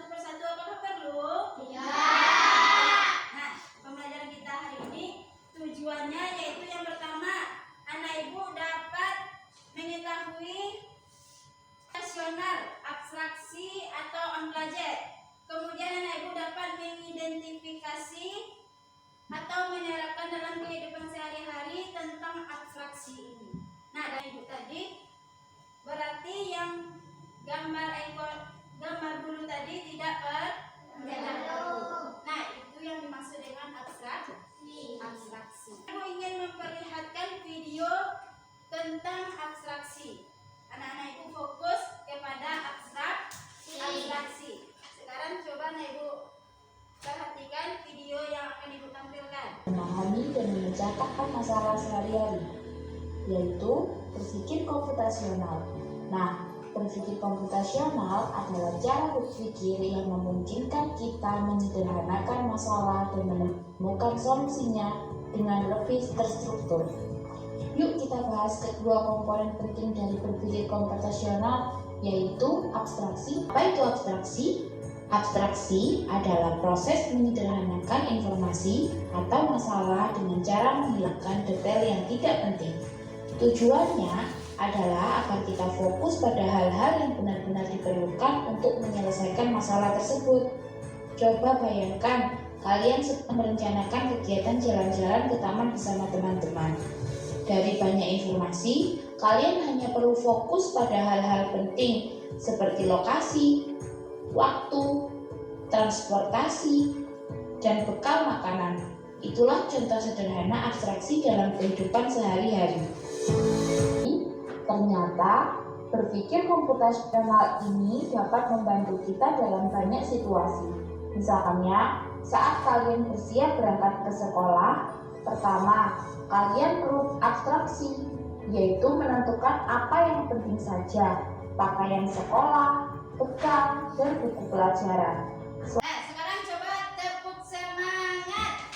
satu persatu apakah perlu? Iya. Nah, pembelajaran kita hari ini tujuannya yaitu yang pertama, anak ibu dapat mengetahui nasional, abstraksi atau amblajet. Kemudian anak ibu dapat mengidentifikasi atau menerapkan dalam kehidupan sehari-hari tentang abstraksi ini. Nah, dari ibu tadi berarti yang gambar bulu tadi tidak perlu. Nah, itu yang dimaksud dengan abstraksi. Ibu ingin memperlihatkan video tentang abstraksi. Anak-anak ibu fokus kepada abstraksi. Sekarang coba anak ibu perhatikan video yang akan ibu tampilkan. Memahami dan memecahkan masalah sehari-hari, yaitu berpikir komputasional. Nah, berpikir komputasional adalah cara berpikir yang memungkinkan kita menyederhanakan masalah dan menemukan solusinya dengan lebih terstruktur. Yuk kita bahas kedua komponen penting dari berpikir komputasional, yaitu abstraksi. Apa itu abstraksi? Abstraksi adalah proses menyederhanakan informasi atau masalah dengan cara menghilangkan detail yang tidak penting. Tujuannya adalah agar kita fokus pada hal-hal yang benar-benar diperlukan untuk menyelesaikan masalah tersebut. Coba bayangkan, kalian sedang merencanakan kegiatan jalan-jalan ke taman bersama teman-teman. Dari banyak informasi, kalian hanya perlu fokus pada hal-hal penting seperti lokasi, waktu, transportasi, dan bekal makanan. Itulah contoh sederhana abstraksi dalam kehidupan sehari-hari. Ternyata, berpikir komputasional ini dapat membantu kita dalam banyak situasi. Misalnya, saat kalian bersiap berangkat ke sekolah, pertama, kalian perlu abstraksi, yaitu menentukan apa yang penting saja, pakaian sekolah, bekal, dan buku pelajaran. Sekarang coba tepuk semangat.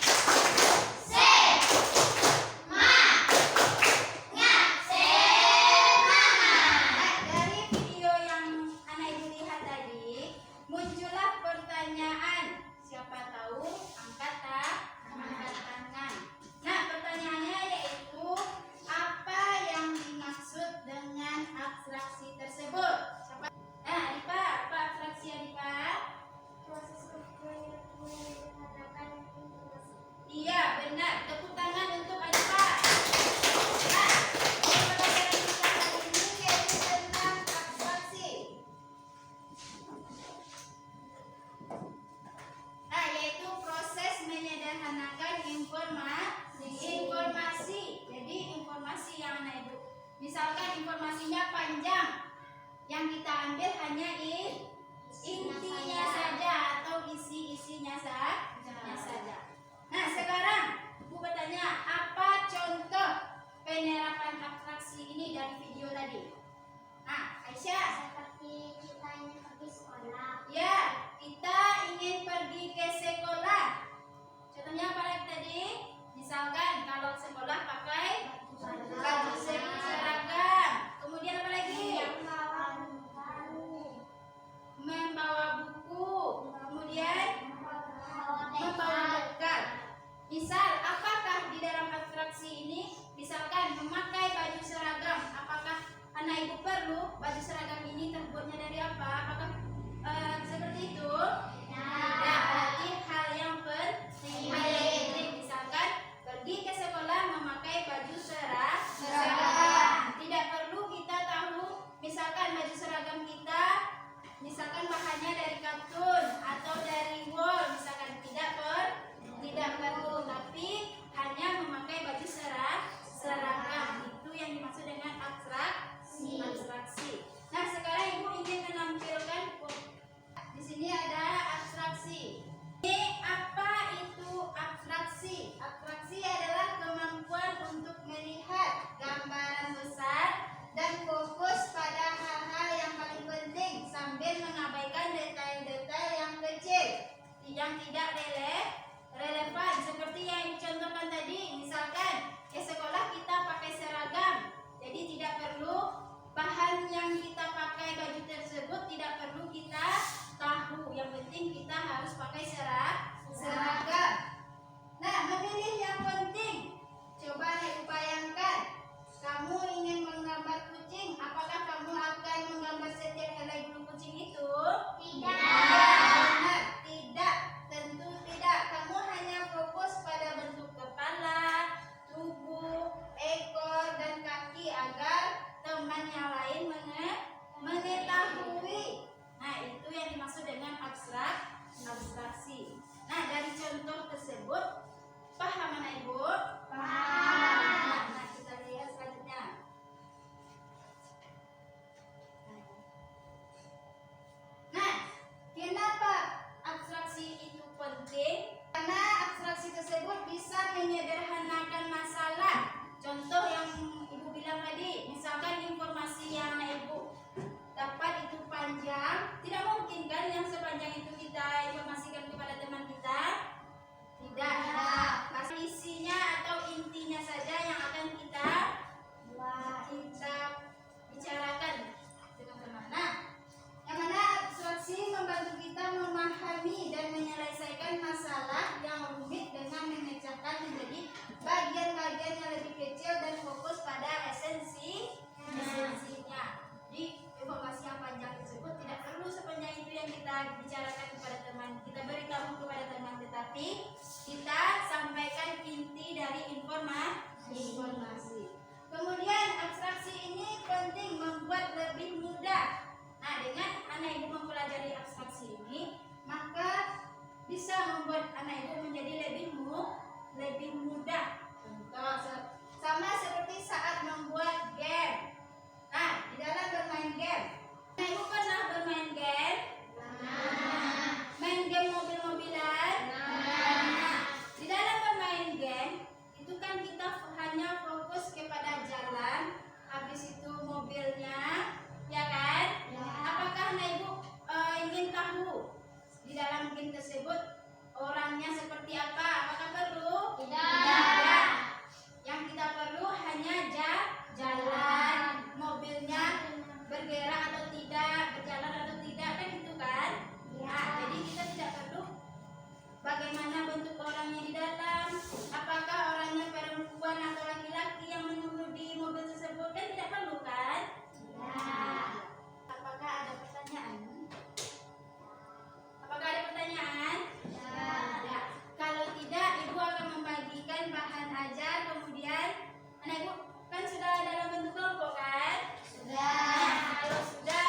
Dari video yang anak ibu lihat tadi, muncullah pertanyaan. Siapa tahu angkat tangan. Nah, pertanyaannya yaitu apa yang dimaksud dengan abstraksi tersebut? Nah, Adipa, apa abstraksi Adipa? Proses menyederhanakan informasi. Iya, benar. Tepuk tangan untuk Adipa. Nah, pembelajaran kita hari ini yaitu tentang abstraksi. Nah, yaitu proses menyederhanakan informasi. Jadi informasi yang anak ibu, misalkan informasinya panjang, yang kita ambil hanya intinya saja atau isi-isinya saja. Nah, sekarang ibu bertanya, apa contoh penerapan abstraksi ini dari video tadi? Nah, Aisyah. Seperti kita ingin pergi sekolah. Ya, kita ingin pergi ke sekolah. Contohnya apa lagi tadi? Misalkan kalau sekolah pakai baju seragam. Kemudian apa lagi? Membawa buku. Kemudian membawa bekal. Misal, apakah di dalam abstraksi ini, misalkan memakai baju seragam, apakah anak ibu perlu baju seragam ini terbuatnya dari apa? Apakah seperti itu? Tidak, berarti hal yang penting. Misalkan pergi ke sekolah memakai baju seragam. Tidak perlu kita tahu, misalkan baju seragam kita, misalkan bahannya dari katun atau dari wool, misalkan tidak perlu, tapi hanya memakai baju seragam. Itu yang dimaksud dengan abstraksi. Nah, sekarang ibu ingin menampilkan di sini ada abstraksi. Ini apa itu abstraksi? Abstraksi adalah kemampuan untuk melihat gambaran besar dan fokus pada hal-hal yang paling penting sambil mengabaikan detail-detail yang kecil yang tidak relevan, seperti yang dicontohkan tadi. Misalkan ke sekolah kita pakai seragam, jadi tidak perlu bahan yang kita pakai baju tersebut, tidak perlu kita tahu. Yang yang kita bicarakan kepada teman, kita beritahu kepada teman, tetapi kita sampaikan inti dari informasi. Kemudian abstraksi ini penting membuat lebih mudah. Nah, dengan anak ibu mempelajari abstraksi ini, maka bisa membuat anak ibu menjadi lebih mudah. Contoh sama seperti saat membuat game. Nah, di dalam bermain game, anak ibu pernah bermain game? Main game mobil-mobilan? Di dalam bermain game itu kan kita hanya fokus kepada jalan, habis itu mobilnya, ya kan? Apakah anak ibu ingin tahu di dalam game tersebut orangnya seperti apa? Apakah perlu? Tidak. Yang kita perlu hanya jalan, mobilnya bergerak atau tidak, berjalan atau tidak, kan itu kan? Nah, jadi kita tidak perlu bagaimana bentuk orangnya di dalam, apakah orangnya perempuan atau laki-laki yang mengemudi mobil tersebut, kan tidak perlu kan? Apakah ada pertanyaan? Apakah ada pertanyaan? Ya. Kalau tidak, ibu akan membagikan bahan ajar, kemudian anak ibu kan sudah dalam bentuk kelompok kan? Sudah. Nah, kalau sudah,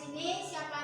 sini siapa